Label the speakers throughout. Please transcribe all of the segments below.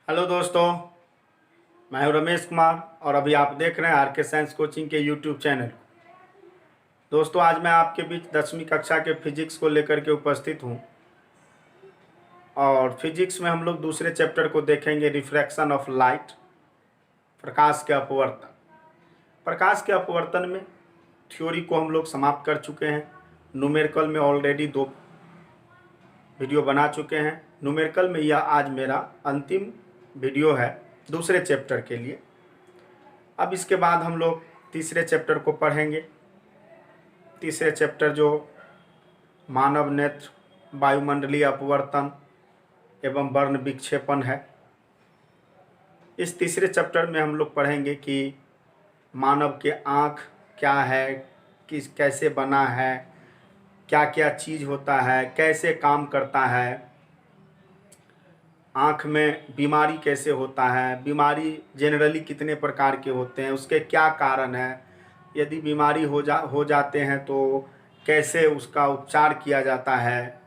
Speaker 1: Hello दोस्तों, मैं हूं रमेश कुमार और अभी आप देख रहे हैं आर के साइंस कोचिंग के यूट्यूब चैनल। दोस्तों, आज मैं आपके बीच 10वीं कक्षा के फिजिक्स को लेकर के उपस्थित हूं और फिजिक्स में हम लोग दूसरे चैप्टर को देखेंगे, रिफ्रैक्शन ऑफ लाइट, प्रकाश के अपवर्तन। प्रकाश के अपवर्तन में थ्योरी को हम लोग समाप्त कर चुके हैं। न्यूमेरिकल में ऑलरेडी 2 वीडियो बना चुके हैं। न्यूमेरिकल में यह आज मेरा अंतिम वीडियो है दूसरे चैप्टर के लिए। अब इसके बाद हम लोग तीसरे चैप्टर को पढ़ेंगे। तीसरे चैप्टर जो मानव नेत्र, वायुमंडलीय अपवर्तन एवं वर्ण विक्षेपण है। इस तीसरे चैप्टर में हम लोग पढ़ेंगे कि मानव के आँख क्या है, कैसे बना है, क्या क्या चीज़ होता है, कैसे काम करता है, आँख में बीमारी कैसे होता है, बीमारी जनरली कितने प्रकार के होते हैं, उसके क्या कारण है, यदि बीमारी हो जाते हैं तो कैसे उसका उपचार किया जाता है,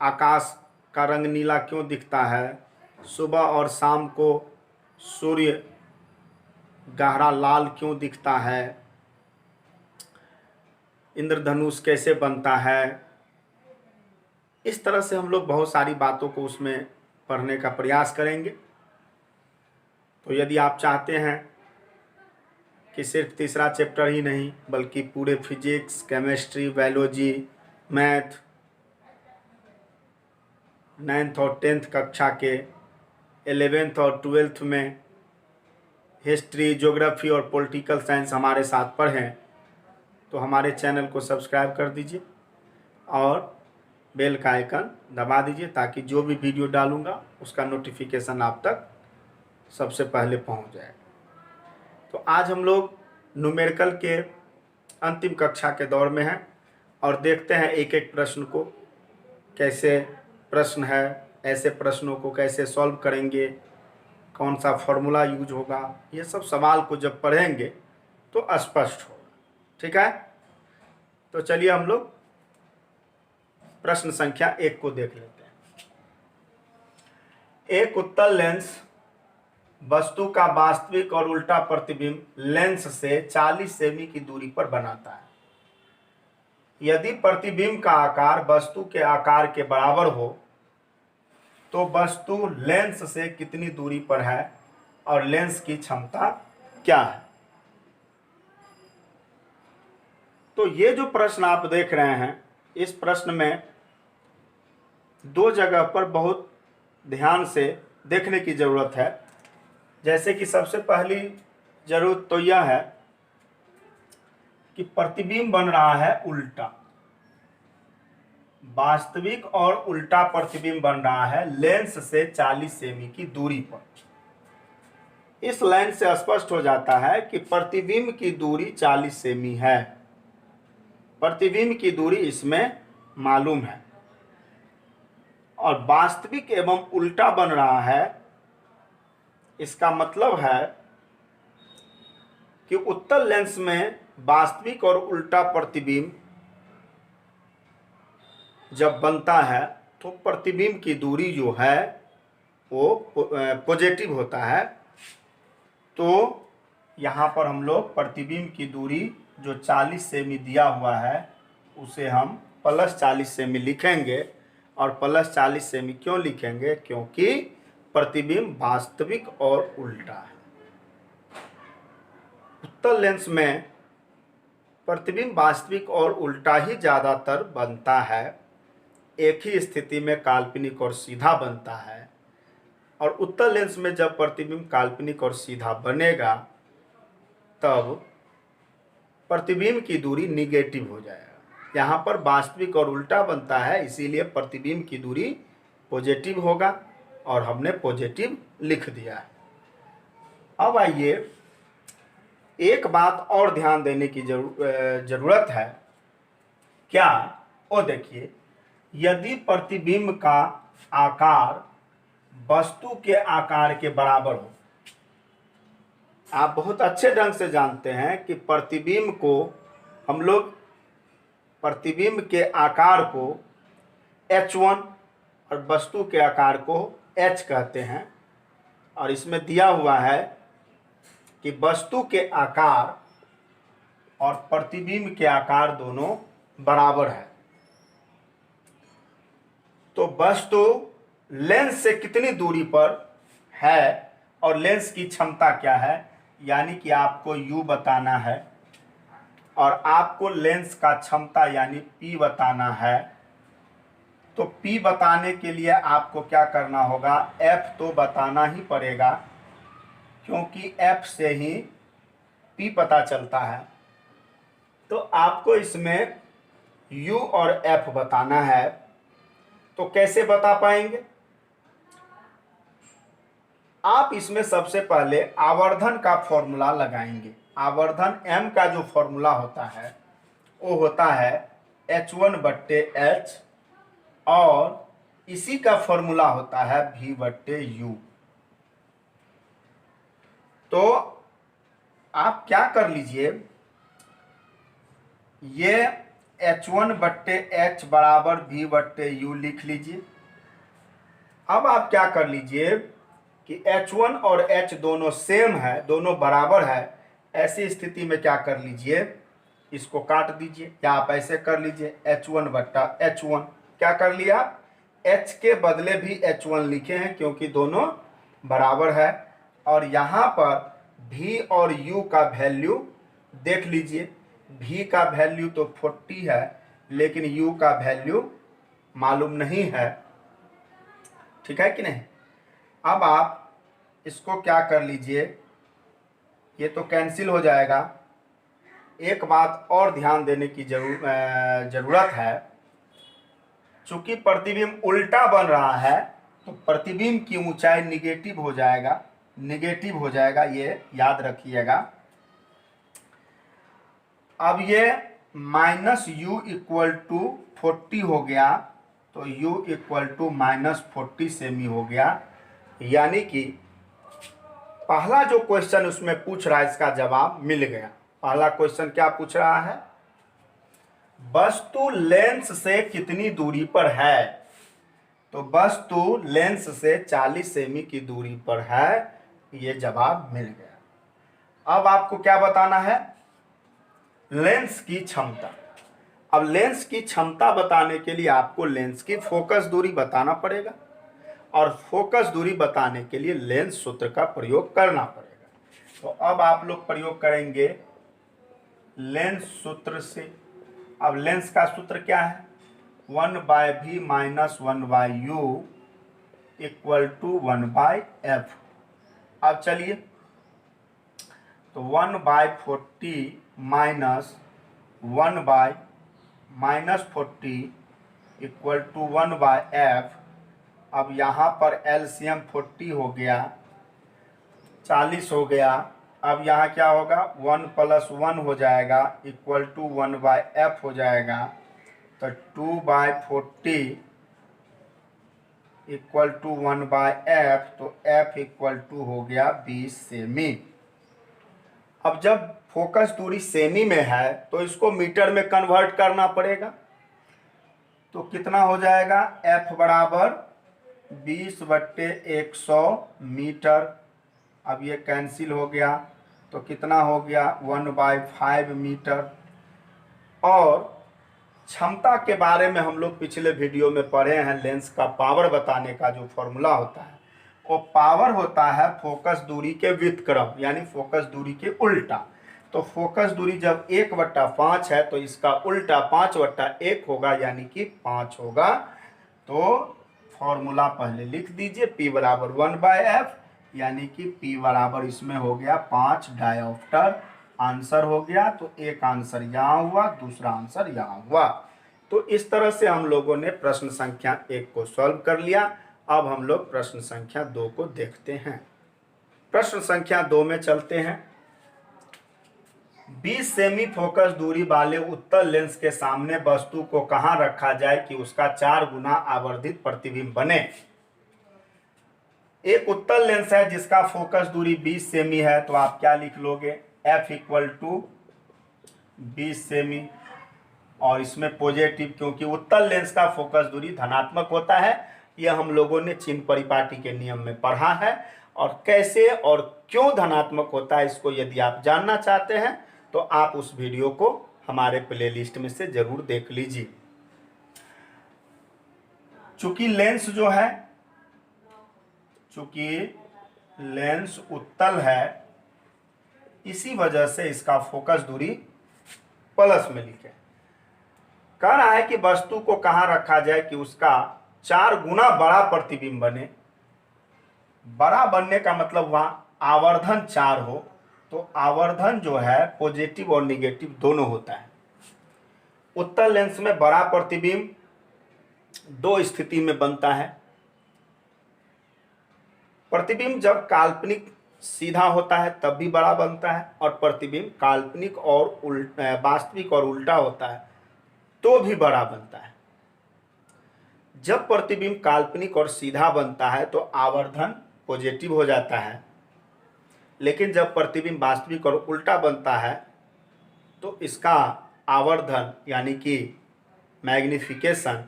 Speaker 1: आकाश का रंग नीला क्यों दिखता है, सुबह और शाम को सूर्य गहरा लाल क्यों दिखता है, इंद्रधनुष कैसे बनता है। इस तरह से हम लोग बहुत सारी बातों को उसमें पढ़ने का प्रयास करेंगे। तो यदि आप चाहते हैं कि सिर्फ तीसरा चैप्टर ही नहीं बल्कि पूरे physics, chemistry, biology, math 9th और 10th कक्षा के, 11th और 12th में हिस्ट्री, ज्योग्राफी और पॉलिटिकल साइंस हमारे साथ पढ़ें तो हमारे चैनल को सब्सक्राइब कर दीजिए और बेल का आइकन दबा दीजिए ताकि जो भी वीडियो डालूंगा उसका नोटिफिकेशन आप तक सबसे पहले पहुंच जाए। तो आज हम लोग न्यूमेरिकल के अंतिम कक्षा के दौर में हैं और देखते हैं एक एक प्रश्न को, कैसे प्रश्न है, ऐसे प्रश्नों को कैसे सॉल्व करेंगे, कौन सा फॉर्मूला यूज होगा। ये सब सवाल को जब पढ़ेंगे तो स्पष्ट होगा। ठीक है, तो चलिए हम लोग प्रश्न संख्या 1 को देख लेते हैं। एक उत्तल लेंस वस्तु का वास्तविक और उल्टा प्रतिबिंब लेंस से 40 सेमी की दूरी पर बनाता है। यदि प्रतिबिंब का आकार वस्तु के आकार के बराबर हो तो वस्तु लेंस से कितनी दूरी पर है और लेंस की क्षमता क्या है। तो ये जो प्रश्न आप देख रहे हैं, इस प्रश्न में 2 जगह पर बहुत ध्यान से देखने की जरूरत है। जैसे कि सबसे पहली जरूरत तो यह है कि प्रतिबिंब बन रहा है उल्टा, वास्तविक और उल्टा प्रतिबिंब बन रहा है लेंस से 40 सेमी की दूरी पर। इस लाइन से स्पष्ट हो जाता है कि प्रतिबिंब की दूरी 40 सेमी है। प्रतिबिंब की दूरी इसमें मालूम है और वास्तविक एवं उल्टा बन रहा है। इसका मतलब है कि उत्तल लेंस में वास्तविक और उल्टा प्रतिबिंब जब बनता है तो प्रतिबिंब की दूरी जो है वो पॉजिटिव होता है। तो यहाँ पर हम लोग प्रतिबिंब की दूरी जो 40 सेमी दिया हुआ है उसे हम +40 सेमी लिखेंगे। और +40 सेमी क्यों लिखेंगे? क्योंकि प्रतिबिंब वास्तविक और उल्टा है। उत्तल लेंस में प्रतिबिंब वास्तविक और उल्टा ही ज़्यादातर बनता है। एक ही स्थिति में काल्पनिक और सीधा बनता है। और उत्तल लेंस में जब प्रतिबिंब काल्पनिक और सीधा बनेगा तब प्रतिबिंब की दूरी निगेटिव हो जाएगा। यहाँ पर वास्तविक और उल्टा बनता है, इसीलिए प्रतिबिंब की दूरी पॉजिटिव होगा और हमने पॉजिटिव लिख दिया है। अब आइए, एक बात और ध्यान देने की जरूरत है। क्या? वो देखिए, यदि प्रतिबिंब का आकार वस्तु के आकार के बराबर हो, आप बहुत अच्छे ढंग से जानते हैं कि प्रतिबिंब को हम लोग प्रतिबिंब के आकार को h1 और वस्तु के आकार को h कहते हैं, और इसमें दिया हुआ है कि वस्तु के आकार और प्रतिबिंब के आकार दोनों बराबर है। तो वस्तु लेंस से कितनी दूरी पर है और लेंस की क्षमता क्या है, यानी कि आपको u बताना है और आपको लेंस का क्षमता यानी p बताना है। तो p बताने के लिए आपको क्या करना होगा, f तो बताना ही पड़ेगा, क्योंकि f से ही p पता चलता है। तो आपको इसमें u और f बताना है। तो कैसे बता पाएंगे आप? इसमें सबसे पहले आवर्धन का फॉर्मूला लगाएंगे। आवर्धन m का जो फॉर्मूला होता है वो होता है h1/h, और इसी का फॉर्मूला होता है v/u। तो आप क्या कर लीजिए, ये h1/h बराबर v/u लिख लीजिए। अब आप क्या कर लीजिए कि h1 और h दोनों सेम है, दोनों बराबर है। ऐसी स्थिति में क्या कर लीजिए, इसको काट दीजिए, या आप ऐसे कर लीजिए h1/h1। क्या कर लिया, h के बदले भी h1 लिखे हैं क्योंकि दोनों बराबर है। और यहाँ पर v और u का वैल्यू देख लीजिए। v का वैल्यू तो 40 है, लेकिन u का वैल्यू मालूम नहीं है। ठीक है कि नहीं? अब आप इसको क्या कर लीजिए, ये तो कैंसिल हो जाएगा। एक बात और ध्यान देने की जरूरत है, चूंकि प्रतिबिंब उल्टा बन रहा है तो प्रतिबिंब की ऊंचाई निगेटिव हो जाएगा, ये याद रखिएगा। अब ये -u = 40 हो गया, तो u = -40 सेमी हो गया। यानी कि पहला जो क्वेश्चन उसमें पूछ रहा है इसका जवाब मिल गया। पहला क्वेश्चन क्या पूछ रहा है, वस्तु लेंस से कितनी दूरी पर है? तो वस्तु लेंस से 40 सेमी की दूरी पर है, ये जवाब मिल गया। अब आपको क्या बताना है, लेंस की क्षमता। अब लेंस की क्षमता बताने के लिए आपको लेंस की फोकस दूरी बताना पड़ेगा, और फोकस दूरी बताने के लिए लेंस सूत्र का प्रयोग करना पड़ेगा। तो अब आप लोग प्रयोग करेंगे लेंस सूत्र से। अब लेंस का सूत्र क्या है, 1/v - 1/u = 1/f। अब चलिए, तो 1/40 -1/-40 = 1/f। अब यहाँ पर एलसीएम 40 हो गया, 40 हो गया। अब यहाँ क्या होगा, 1 + 1 हो जाएगा = 1/f हो जाएगा। तो 2/40 = 1/f, तो f = हो गया 20 सेमी। अब जब फोकस दूरी सेमी में है तो इसको मीटर में कन्वर्ट करना पड़ेगा। तो कितना हो जाएगा, f बराबर 20/100 मीटर। अब ये कैंसिल हो गया, तो कितना हो गया, 1/5 मीटर। और क्षमता के बारे में हम लोग पिछले वीडियो में पढ़े हैं। लेंस का पावर बताने का जो फॉर्मूला होता है वो पावर होता है फोकस दूरी के व्युत्क्रम, यानी फोकस दूरी के उल्टा। तो फोकस दूरी जब 1/5 है तो इसका उल्टा 5/1 होगा, यानी कि 5 होगा। तो फॉर्मूला पहले लिख दीजिए, P बराबर 1/f, यानी कि P बराबर इसमें हो गया 5 डायोप्टर। आंसर हो गया, तो एक आंसर यहाँ हुआ, दूसरा आंसर यहाँ हुआ। तो इस तरह से हम लोगों ने प्रश्न संख्या 1 को सॉल्व कर लिया। अब हम लोग प्रश्न संख्या 2 को देखते हैं। प्रश्न संख्या 2 में चलते हैं। 20 सेमी फोकस दूरी वाले उत्तल लेंस के सामने वस्तु को कहां रखा जाए कि उसका 4 गुना आवर्धित प्रतिबिंब बने। एक उत्तल लेंस है जिसका फोकस दूरी 20 सेमी है, तो आप क्या लिख लोगे, f = 20 सेमी। और इसमें पॉजिटिव, क्योंकि उत्तल लेंस का फोकस दूरी धनात्मक होता है यह हम लोगों ने चिन्ह परिपाटी के नियम में पढ़ा है। और कैसे और क्यों धनात्मक होता है, इसको यदि आप जानना चाहते हैं तो आप उस वीडियो को हमारे प्लेलिस्ट में से जरूर देख लीजिए। चूंकि लेंस उत्तल है, इसी वजह से इसका फोकस दूरी प्लस में लिखे। कह रहा है कि वस्तु को कहां रखा जाए कि उसका 4 गुना बड़ा प्रतिबिंब बने। बड़ा बनने का मतलब वहां आवर्धन 4 हो, तो आवर्धन जो है पॉजिटिव और निगेटिव दोनों होता है। उत्तल लेंस में बड़ा प्रतिबिंब 2 स्थिति में बनता है। प्रतिबिंब जब काल्पनिक सीधा होता है तब भी बड़ा बनता है, और प्रतिबिंब काल्पनिक और वास्तविक और उल्टा होता है तो भी बड़ा बनता है। जब प्रतिबिंब काल्पनिक और सीधा बनता है तो आवर्धन पॉजिटिव हो जाता है, लेकिन जब प्रतिबिंब वास्तविक और उल्टा बनता है तो इसका आवर्धन यानी कि मैग्निफिकेशन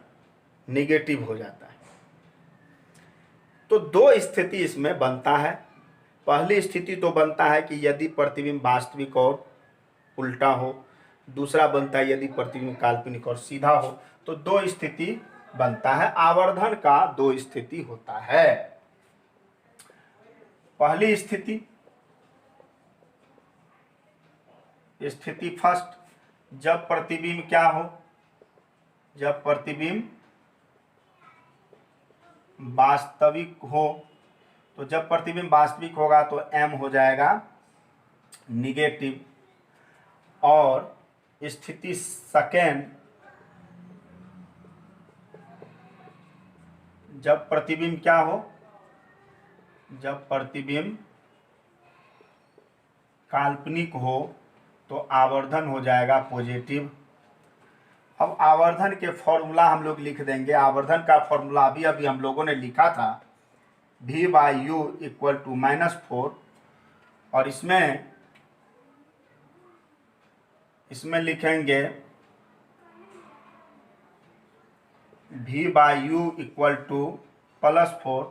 Speaker 1: निगेटिव हो जाता है। तो 2 स्थिति इसमें बनता है। पहली स्थिति तो बनता है कि यदि प्रतिबिंब वास्तविक और उल्टा हो, दूसरा बनता है यदि प्रतिबिंब काल्पनिक और सीधा हो। तो 2 स्थिति बनता है, आवर्धन का 2 स्थिति होता है। पहली स्थिति फर्स्ट, जब प्रतिबिंब क्या हो, जब प्रतिबिंब वास्तविक हो। तो जब प्रतिबिंब वास्तविक होगा तो m हो जाएगा निगेटिव। और स्थिति सेकेंड, जब प्रतिबिंब क्या हो, जब प्रतिबिंब काल्पनिक हो तो आवर्धन हो जाएगा पॉजिटिव। अब आवर्धन के फॉर्मूला हम लोग लिख देंगे। आवर्धन का फॉर्मूला अभी हम लोगों ने लिखा था, v/u इक्वल टू -4, और इसमें लिखेंगे v/u equal to +4,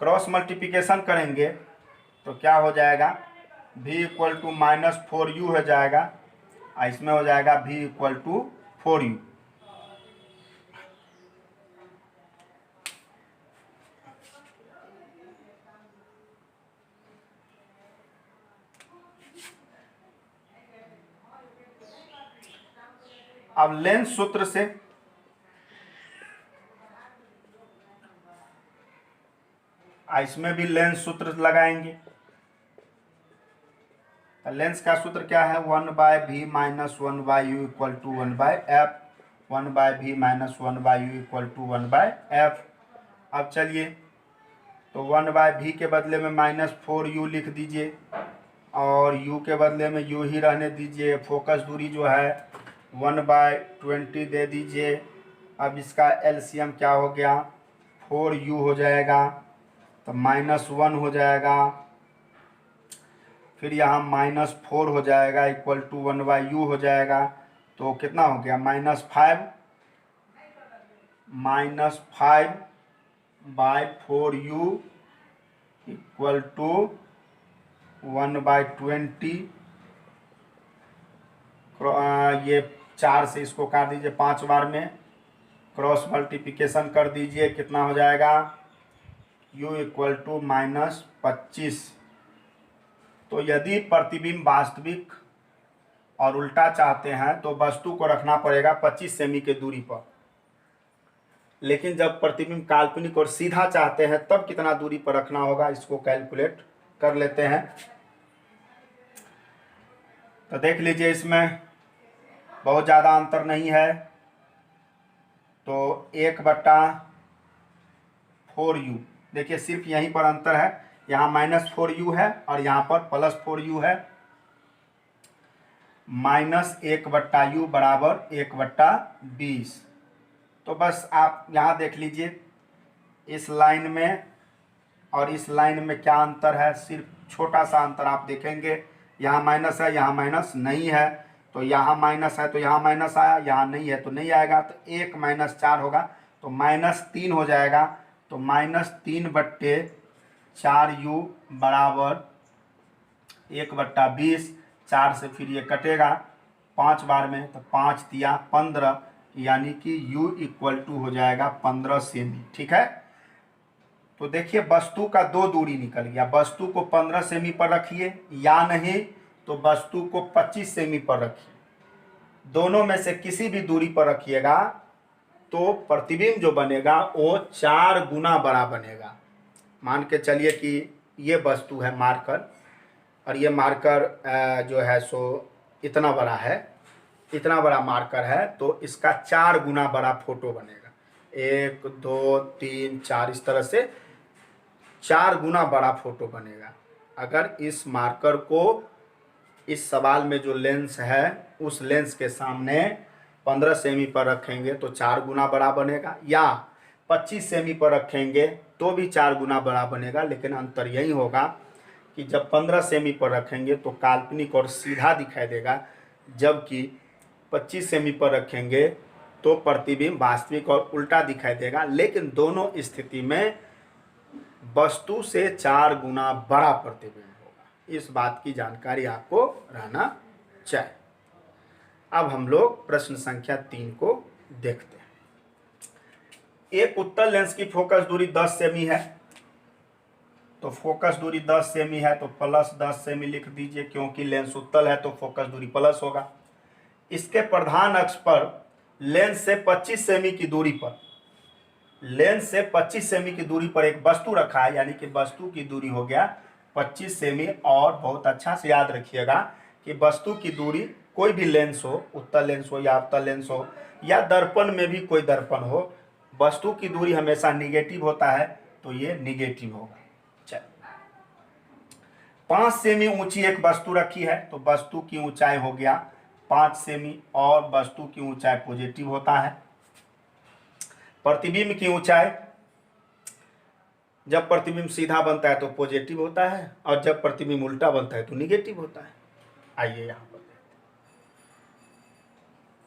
Speaker 1: cross multiplication करेंगे तो क्या हो जाएगा, v इक्वल टू -4u हो जाएगा, और इसमें हो जाएगा v इक्वल टू 4u। अब लेंस सूत्र से इसमें भी लेंस सूत्र लगाएंगे। तो लेंस का सूत्र क्या है, 1/v - 1/u equal to 1/f, 1/v - 1/u equal to 1/f। अब चलिए, तो 1/v के बदले में -4u लिख दीजिए, और u के बदले में u ही रहने दीजिए। फोकस दूरी जो है 1/20 दे दीजिए। अब इसका एलसीएम क्या हो गया, 4u हो जाएगा, तो -1 हो जाएगा, फिर यहाँ -4 हो जाएगा इक्वल टू 1/u हो जाएगा। तो कितना हो गया, -5/4u इक्वल टू 1/20। ये 4 से इसको काट दीजिए 5 बार में, क्रॉस मल्टीप्लिकेशन कर दीजिए, कितना हो जाएगा, u इक्वल टू -25। तो यदि प्रतिबिंब वास्तविक और उल्टा चाहते हैं तो वस्तु को रखना पड़ेगा 25 सेमी के दूरी पर, लेकिन जब प्रतिबिंब काल्पनिक और सीधा चाहते हैं तब कितना दूरी पर रखना होगा, इसको कैलकुलेट कर लेते हैं। तो देख लीजिए, इसमें बहुत ज़्यादा अंतर नहीं है, तो 1/4u, देखिए सिर्फ यहीं पर अंतर है, यहाँ -4u है और यहाँ पर +4u है। -1/u बराबर 1/20। तो बस आप यहाँ देख लीजिए, इस लाइन में और इस लाइन में क्या अंतर है, सिर्फ छोटा सा अंतर आप देखेंगे, यहाँ माइनस है, यहाँ माइनस नहीं है। तो यहाँ माइनस है तो यहाँ माइनस आया, यहाँ नहीं है तो नहीं आएगा, तो 1 - 4 होगा तो -3 हो जाएगा। तो -3/4u बराबर 1/20। 4 से फिर ये कटेगा 5 बार में, तो 5 तिया 15, यानी कि u = हो जाएगा 15 सेमी। ठीक है, तो देखिए वस्तु का 2 दूरी निकल गया। वस्तु को 15 सेमी पर रखिए, या नहीं तो वस्तु को 25 सेमी पर रखिए। दोनों में से किसी भी दूरी पर रखिएगा तो प्रतिबिंब जो बनेगा वो 4 गुना बड़ा बनेगा। मान के चलिए कि ये वस्तु है मार्कर, और ये मार्कर जो है सो इतना बड़ा है, इतना बड़ा मार्कर है, तो इसका 4 गुना बड़ा फोटो बनेगा। 1 2 3 4, इस तरह से 4 गुना बड़ा फोटो बनेगा। अगर इस मार्कर को इस सवाल में जो लेंस है उस लेंस के सामने 15 सेमी पर रखेंगे तो 4 गुना बड़ा बनेगा, या 25 सेमी पर रखेंगे तो भी 4 गुना बड़ा बनेगा। लेकिन अंतर यही होगा कि जब 15 सेमी पर रखेंगे तो काल्पनिक और सीधा दिखाई देगा, जबकि 25 सेमी पर रखेंगे तो प्रतिबिंब वास्तविक और उल्टा दिखाई देगा। लेकिन दोनों स्थिति में वस्तु से 4 गुना बड़ा प्रतिबिंब होगा। इस बात की जानकारी आपको रहना चाहिए। अब हम लोग प्रश्न संख्या 3 को देखते हैं। एक उत्तल लेंस की फोकस दूरी 10 सेमी है, तो फोकस दूरी 10 सेमी है तो +10 सेमी लिख दीजिए, क्योंकि लेंस उत्तल है तो फोकस दूरी प्लस होगा। इसके प्रधान अक्ष पर लेंस से 25 सेमी की दूरी पर, लेंस से 25 सेमी की दूरी पर एक वस्तु रखा है, यानी कि वस्तु की दूरी हो गया 25 सेमी। और बहुत अच्छा से याद रखिएगा कि वस्तु की दूरी, कोई भी लेंस हो, उत्तल लेंस हो या अवतल लेंस हो या दर्पण में भी कोई दर्पण हो, वस्तु की दूरी हमेशा निगेटिव होता है, तो ये निगेटिव होगा। चलिए, 5 सेमी ऊंची एक वस्तु रखी है, तो वस्तु की ऊंचाई हो गया 5 सेमी, और वस्तु की ऊंचाई पॉजिटिव होता है। प्रतिबिंब की ऊंचाई, जब प्रतिबिंब सीधा बनता है तो पॉजिटिव होता है, और जब प्रतिबिंब उल्टा बनता है तो निगेटिव होता है। आइए यहां पर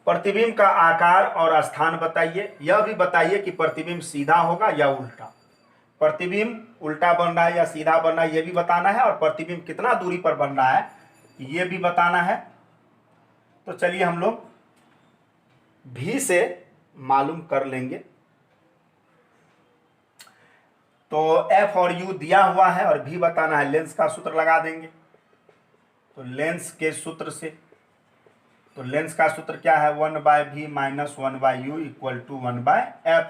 Speaker 1: प्रतिबिंब का आकार और स्थान बताइए। यह भी बताइए कि प्रतिबिंब सीधा होगा या उल्टा, प्रतिबिंब उल्टा बन रहा है या सीधा बन रहा है यह भी बताना है, और प्रतिबिंब कितना दूरी पर बन रहा है यह भी बताना है। तो चलिए हम लोग भी से मालूम कर लेंगे। तो F और U दिया हुआ है और भी बताना है, लेंस का सूत्र लगा देंगे। तो लेंस के सूत्र से, तो लेंस का सूत्र क्या है, 1/v - 1/u = 1/f।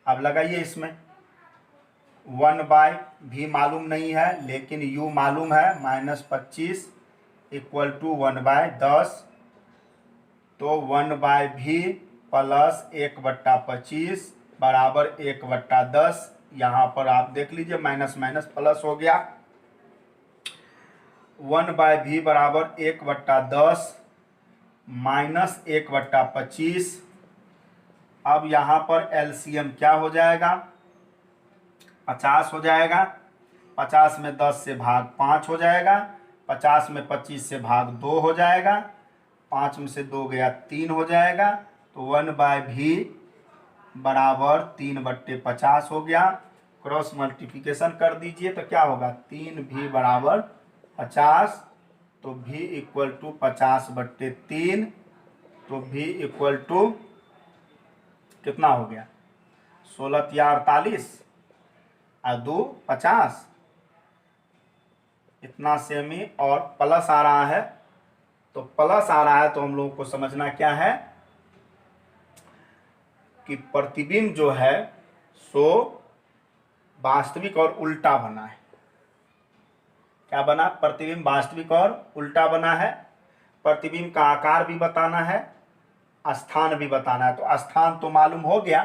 Speaker 1: अब लगाइए इसमें, 1/v मालूम नहीं है लेकिन u मालूम है, -25 = 1/10, तो 1/v + 1/25 बराबर 1/10। यहाँ पर आप देख लीजिए माइनस माइनस प्लस हो गया। 1/v बराबर 1/10 - 1/25। अब यहाँ पर एलसीएम क्या हो जाएगा, 50 हो जाएगा। 50 में 10 से भाग 5 हो जाएगा, 50 में 25 से भाग 2 हो जाएगा, 5 में से 2 गया 3 हो जाएगा। तो 1/v बराबर 3/50 हो गया। क्रॉस मल्टीप्लिकेशन कर दीजिए तो क्या होगा, 3v बराबर 50, तो v = 50/3, तो v = कितना हो गया, 16 × 48 और 2 50, इतना सेमी। और प्लस आ रहा है, तो प्लस आ रहा है तो हम लोगों को समझना क्या है कि प्रतिबिंब जो है सो वास्तविक और उल्टा बना है। क्या बना, प्रतिबिंब वास्तविक और उल्टा बना है। प्रतिबिंब का आकार भी बताना है, स्थान भी बताना है। तो स्थान तो मालूम हो गया,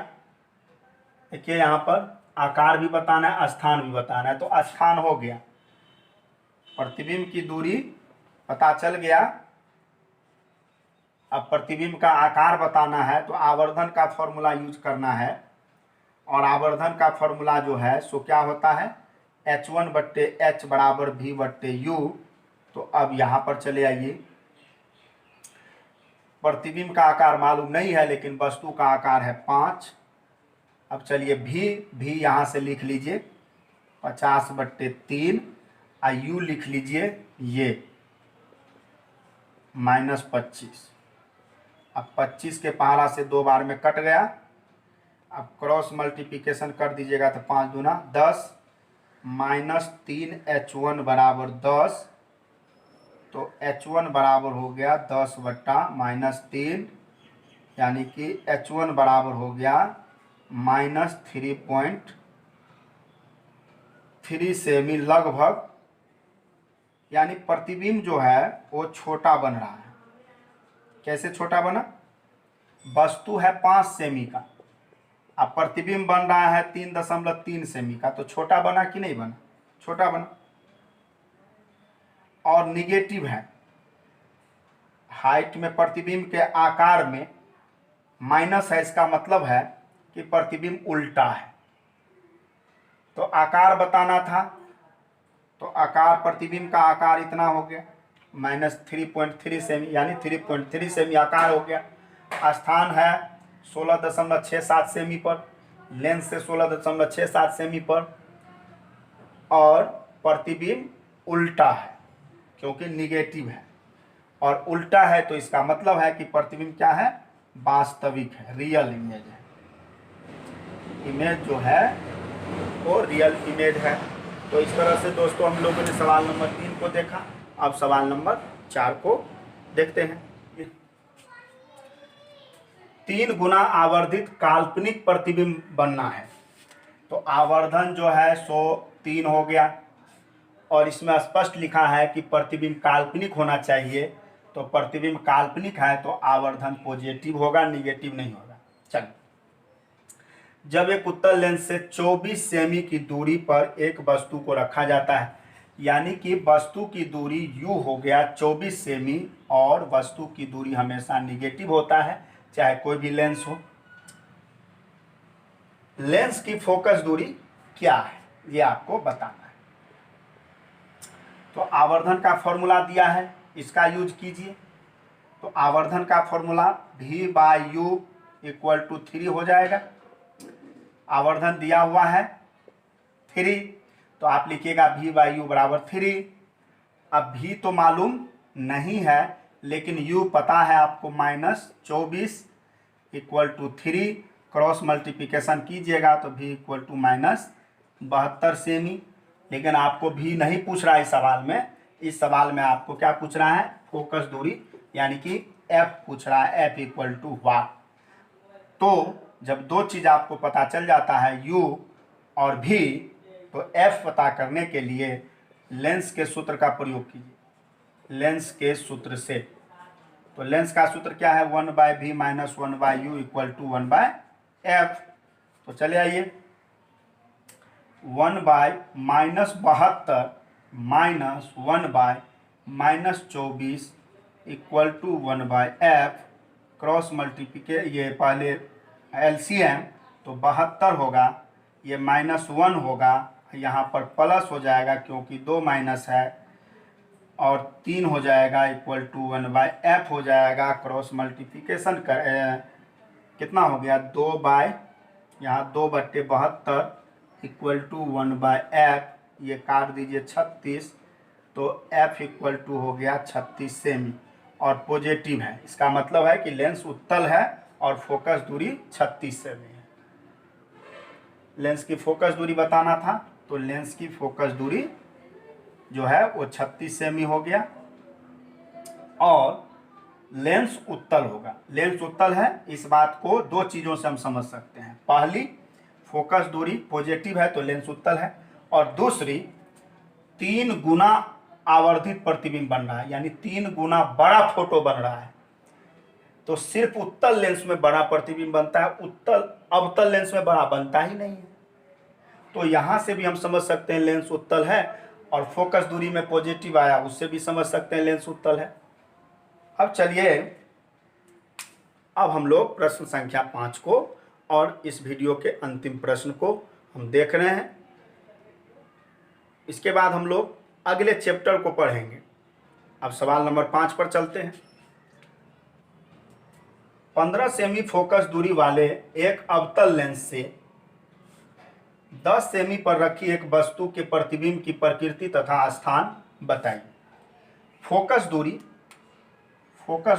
Speaker 1: देखिए यहाँ पर आकार भी बताना है, स्थान भी बताना है। तो स्थान हो गया, प्रतिबिंब की दूरी पता चल गया। अब प्रतिबिंब का आकार बताना है तो आवर्धन का फॉर्मूला यूज करना है, और आवर्धन का फॉर्मूला जो है सो क्या होता है, h1/h बराबर v/u। तो अब यहाँ पर चले आइए, प्रतिबिंब का आकार मालूम नहीं है, लेकिन वस्तु का आकार है 5। अब चलिए भी यहाँ से लिख लीजिए 50/3, और यू लिख लीजिए ये -25। अब 25 के पहाड़ा से 2 बार में कट गया। अब क्रॉस मल्टीप्लिकेशन कर दीजिएगा तो 5 दूना 10, -3H1 बराबर 10। तो H1 बराबर हो गया 10/-3, यानी कि H1 बराबर हो गया -3.3 सेमी लगभग। यानी प्रतिबिंब जो है वो छोटा बन रहा है। कैसे छोटा बना? वस्तु है 5 सेमी का, अब प्रतिबिंब बन रहा है 3.3 सेमी का, तो छोटा बना कि नहीं बना? छोटा बना। और निगेटिव है, हाइट में प्रतिबिंब के आकार में माइनस है, इसका मतलब है कि प्रतिबिंब उल्टा है। तो आकार बताना था, तो आकार, प्रतिबिंब का आकार इतना हो गया -3.3 सेमी, यानी 3.3 सेमी आकार हो गया। स्थान है 16.67 सेमी पर, लेंस से 16.67 सेमी पर, और प्रतिबिंब उल्टा है क्योंकि निगेटिव है, और उल्टा है तो इसका मतलब है कि प्रतिबिंब क्या है? वास्तविक है, रियल इमेज है। इमेज जो है वो रियल इमेज है। तो इस तरह से दोस्तों हम लोगों ने सवाल नंबर 3 को देखा। अब सवाल नंबर 4 को देखते हैं। 3 गुना आवर्धित काल्पनिक प्रतिबिंब बनना है। तो आवर्धन जो है सो 3 हो गया, और इसमें स्पष्ट लिखा है कि प्रतिबिंब काल्पनिक होना चाहिए। तो प्रतिबिंब काल्पनिक है तो आवर्धन पॉजिटिव होगा, निगेटिव नहीं होगा। चलिए, जब एक उत्तल लेंस से 24 सेमी की दूरी पर एक वस्तु को रखा जाता है, यानी कि वस्तु की दूरी u हो गया 24 सेमी, और वस्तु की दूरी हमेशा निगेटिव होता है चाहे कोई भी लेंस हो। लेंस की फोकस दूरी क्या है ये आपको बताना है। तो आवर्धन का फॉर्मूला दिया है, इसका यूज कीजिए। तो आवर्धन का फॉर्मूला V/U = 3 हो जाएगा। आवर्धन दिया हुआ है 3, तो आप लिखिएगा V/U बराबर 3। अब V तो मालूम नहीं है, लेकिन U पता है आपको, -24 = 3, क्रॉस मल्टीप्लिकेशन कीजिएगा तो V = -72 सेमी। लेकिन आपको भी नहीं पूछ रहा है इस सवाल में। इस सवाल में आपको क्या पूछ रहा है? फोकस दूरी, यानी कि F पूछ रहा है, F = वाट। तो जब दो चीज़ आपको पता चल जाता है, U और V, तो F पता करने के लिए लेंस के सूत्र का प्रयोग कीजिए। लेंस के सूत्र से, तो लेंस का सूत्र क्या है? 1/V - 1/U = 1/F। तो चले आइए, 1/-72 - 1/-24 = 1/F। क्रॉस मल्टीप्लिके, ये पहले LCM, तो 72 होगा, ये -1 होगा, यहाँ पर प्लस हो जाएगा क्योंकि 2 माइनस है, और 3 हो जाएगा = 1/F हो जाएगा। क्रॉस मल्टीप्लिकेशन कर कितना हो गया? 2 यहाँ 2/72 = 1/F, ये काट दीजिए 36, तो F = हो गया 36 सेमी, और पॉजिटिव है। इसका मतलब है कि लेंस उत्तल है और फोकस दूरी 36 सेमी है। लेंस की फोकस दूरी बताना था, तो लेंस की फोकस दूरी जो है वो 36 सेमी हो गया, और लेंस उत्तल होगा। लेंस उत्तल है, इस बात को दो चीज़ों से हम समझ सकते हैं। पहली, फोकस दूरी पॉजिटिव है तो लेंस उत्तल है, और दूसरी, 3 गुना आवर्धित प्रतिबिंब बन रहा है, यानी 3 गुना बड़ा फोटो बन रहा है। तो सिर्फ उत्तल लेंस में बड़ा प्रतिबिंब बनता है, उत्तल अवतल लेंस में बड़ा बनता ही नहीं है। तो यहाँ से भी हम समझ सकते हैं लेंस उत्तल है, और फोकस दूरी में पॉजिटिव आया, उससे भी समझ सकते हैं लेंस उत्तल है। अब चलिए, अब हम लोग प्रश्न संख्या 5 को और इस वीडियो के अंतिम प्रश्न को हम देख रहे हैं। इसके बाद हम लोग अगले चैप्टर को पढ़ेंगे। अब सवाल नंबर 5 पर चलते हैं। 15 सेमी फोकस दूरी वाले एक अवतल लेंस से 10 सेमी पर रखी एक वस्तु के प्रतिबिंब की प्रकृति तथा स्थान बताइए। फोकस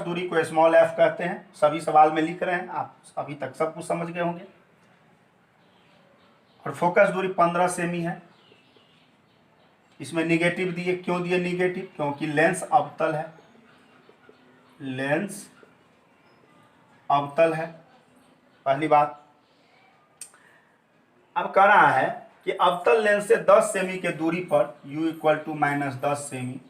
Speaker 1: दूरी को स्मॉल एफ कहते हैं। सभी सवाल में लिख रहे हैं, आप अभी तक सब कुछ समझ गए होंगे। और फोकस दूरी 15 सेमी है। इसमें निगेटिव दिए, क्यों दिए निगेटिव? क्योंकि लेंस अवतल है, लेंस अवतल है, पहली बात। अब कह रहा है कि अवतल लेंस से 10 सेमी के दूरी पर u = -10 सेमी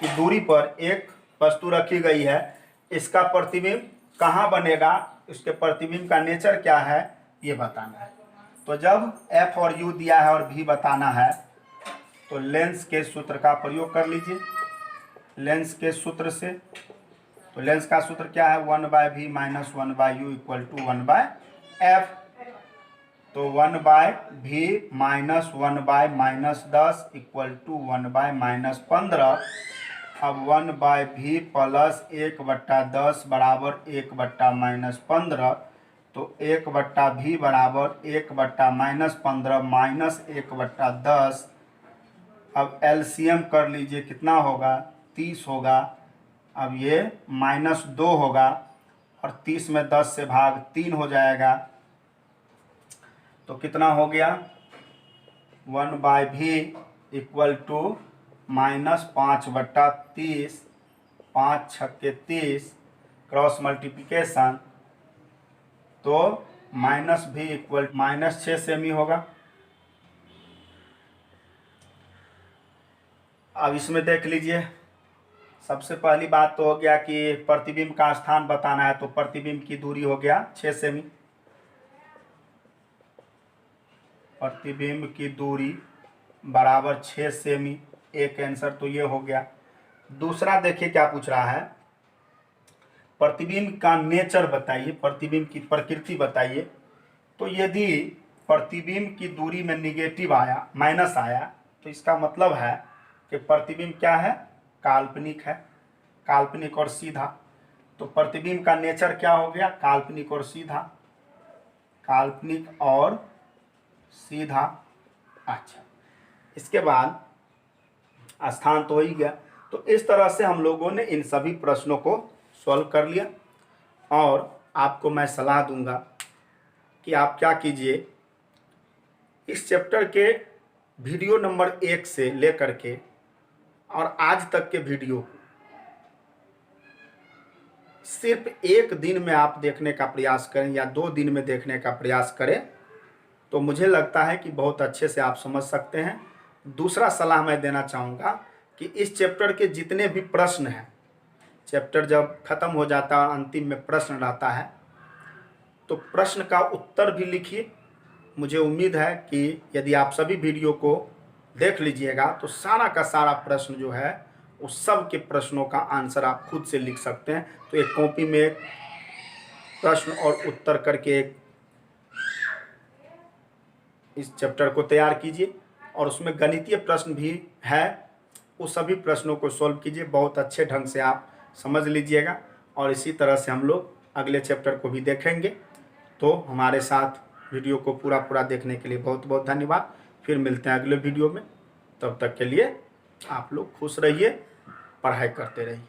Speaker 1: की दूरी पर एक वस्तु रखी गई है। इसका प्रतिबिंब कहाँ बनेगा, उसके प्रतिबिंब का नेचर क्या है, ये बताना है। तो जब f और u दिया है और v बताना है तो लेंस के सूत्र का प्रयोग कर लीजिए। लेंस के सूत्र से, तो लेंस का सूत्र क्या है, 1/v - 1/u = 1/f। तो 1/v - 1/-10 = 1/-15। अब 1/v + 1/10 बराबर 1/-15। तो 1/v बराबर 1/-15 - 1/10। अब एलसीएम कर लीजिए, कितना होगा, 30 होगा। अब ये -2 होगा और 30 में 10 से भाग 3 हो जाएगा। तो कितना हो गया, 1/v = -5/30, 5 × 30 क्रॉस मल्टीप्लिकेशन, तो -v = -6 सेमी होगा। अब इसमें देख लीजिए, सबसे पहली बात तो हो गया कि प्रतिबिंब का स्थान बताना है। तो प्रतिबिंब की दूरी हो गया 6 सेमी, प्रतिबिंब की दूरी बराबर 6 सेमी। एक आंसर तो ये हो गया। दूसरा देखिए क्या पूछ रहा है, प्रतिबिंब का नेचर बताइए, प्रतिबिंब की प्रकृति बताइए। तो यदि प्रतिबिंब की दूरी में निगेटिव आया, माइनस आया, तो इसका मतलब है कि प्रतिबिंब क्या है, काल्पनिक है, काल्पनिक और सीधा। तो प्रतिबिंब का नेचर क्या हो गया, काल्पनिक और सीधा, काल्पनिक और सीधा। अच्छा, इसके बाद स्थान तो हो ही गया। तो इस तरह से हम लोगों ने इन सभी प्रश्नों को सॉल्व कर लिया। और आपको मैं सलाह दूंगा कि आप क्या कीजिए, इस चैप्टर के वीडियो नंबर 1 से लेकर के और आज तक के वीडियो को सिर्फ एक दिन में आप देखने का प्रयास करें या 2 दिन में देखने का प्रयास करें, तो मुझे लगता है कि बहुत अच्छे से आप समझ सकते हैं। दूसरा सलाह मैं देना चाहूँगा कि इस चैप्टर के जितने भी प्रश्न हैं, चैप्टर जब खत्म हो जाता है अंतिम में प्रश्न रहता है, तो प्रश्न का उत्तर भी लिखिए। मुझे उम्मीद है कि यदि आप सभी वीडियो को देख लीजिएगा तो सारा का सारा प्रश्न जो है उस सब के प्रश्नों का आंसर आप खुद से लिख सकते हैं। तो एक कॉपी में एक प्रश्न और उत्तर करके एक इस चैप्टर को तैयार कीजिए और उसमें गणितीय प्रश्न भी है, उस सभी प्रश्नों को सॉल्व कीजिए। बहुत अच्छे ढंग से आप समझ लीजिएगा और इसी तरह से हम लोग अगले चैप्टर को भी देखेंगे। तो हमारे साथ वीडियो को पूरा देखने के लिए बहुत बहुत धन्यवाद। फिर मिलते हैं अगले वीडियो में, तब तक के लिए आप लोग खुश रहिए, पढ़ाई करते रहिए।